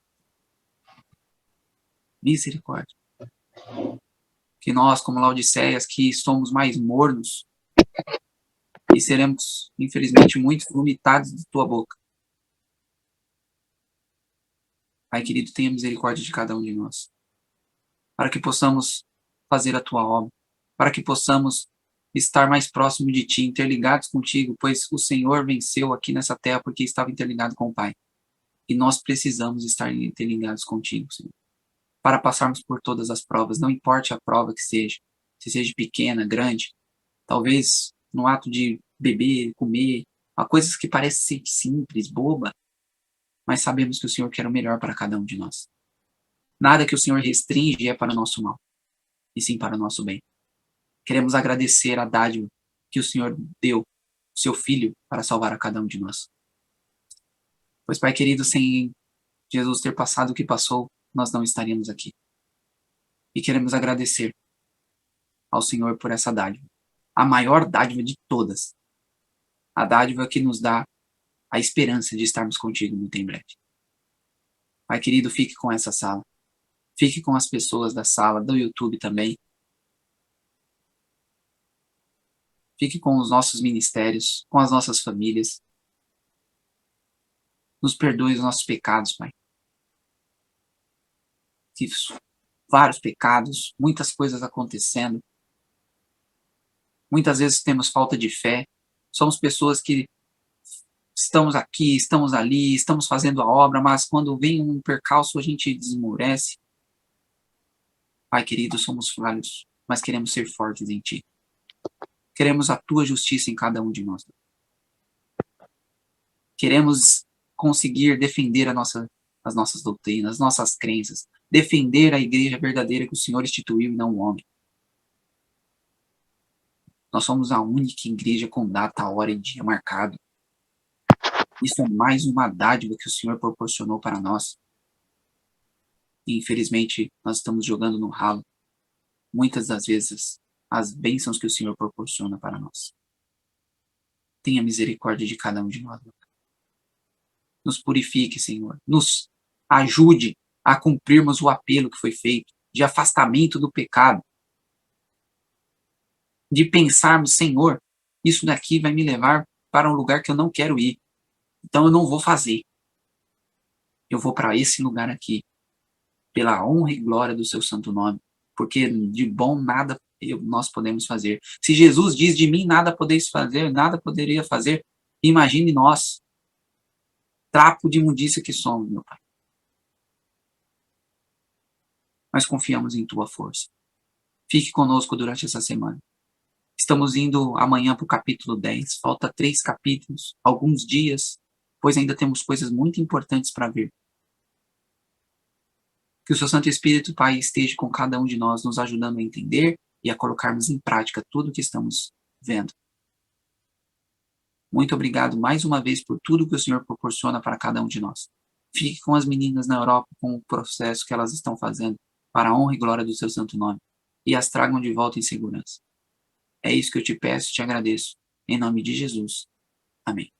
Misericórdia. Que nós, como Laodiceias, que somos mais mornos e seremos, infelizmente, muito vomitados de tua boca. Pai querido, tenha misericórdia de cada um de nós, para que possamos fazer a tua obra, para que possamos estar mais próximo de ti, interligados contigo, pois o Senhor venceu aqui nessa terra porque estava interligado com o Pai. E nós precisamos estar interligados contigo, Senhor, para passarmos por todas as provas, não importe a prova que seja, se seja pequena, grande, talvez no ato de beber, comer, há coisas que parecem simples, boba, mas sabemos que o Senhor quer o melhor para cada um de nós. Nada que o Senhor restringe é para o nosso mal, e sim para o nosso bem. Queremos agradecer a dádiva que o Senhor deu, o seu Filho, para salvar a cada um de nós. Pois, Pai querido, sem Jesus ter passado o que passou, nós não estaríamos aqui. E queremos agradecer ao Senhor por essa dádiva, a maior dádiva de todas, a dádiva que nos dá a esperança de estarmos contigo muito em breve. Pai querido, fique com essa sala. Fique com as pessoas da sala, do YouTube também. Fique com os nossos ministérios, com as nossas famílias. Nos perdoe os nossos pecados, Pai. Vários pecados, muitas coisas acontecendo. Muitas vezes temos falta de fé. Somos pessoas que estamos aqui, estamos ali, estamos fazendo a obra, mas quando vem um percalço a gente desmorece. Pai querido, somos falhos, mas queremos ser fortes em Ti. Queremos a Tua justiça em cada um de nós. Queremos conseguir defender as nossas doutrinas, as nossas crenças, defender a igreja verdadeira que o Senhor instituiu e não o homem. Nós somos a única igreja com data, hora e dia marcado. Isso é mais uma dádiva que o Senhor proporcionou para nós. E, infelizmente, nós estamos jogando no ralo, muitas das vezes, as bênçãos que o Senhor proporciona para nós. Tenha misericórdia de cada um de nós. Nos purifique, Senhor. Nos ajude a cumprirmos o apelo que foi feito de afastamento do pecado. De pensarmos, Senhor, isso daqui vai me levar para um lugar que eu não quero ir. Então eu não vou fazer. Eu vou para esse lugar aqui, pela honra e glória do seu santo nome, porque de bom nada nós podemos fazer. Se Jesus diz de mim nada podeis fazer, nada poderia fazer, imagine nós, trapo de imundícia que somos, meu Pai. Mas confiamos em tua força. Fique conosco durante essa semana. Estamos indo amanhã para o capítulo 10. Falta 3 capítulos, alguns dias, pois ainda temos coisas muito importantes para ver. Que o seu Santo Espírito, Pai, esteja com cada um de nós, nos ajudando a entender e a colocarmos em prática tudo o que estamos vendo. Muito obrigado mais uma vez por tudo que o Senhor proporciona para cada um de nós. Fique com as meninas na Europa, com o processo que elas estão fazendo, para a honra e glória do seu santo nome, e as tragam de volta em segurança. É isso que eu te peço e te agradeço. Em nome de Jesus. Amém.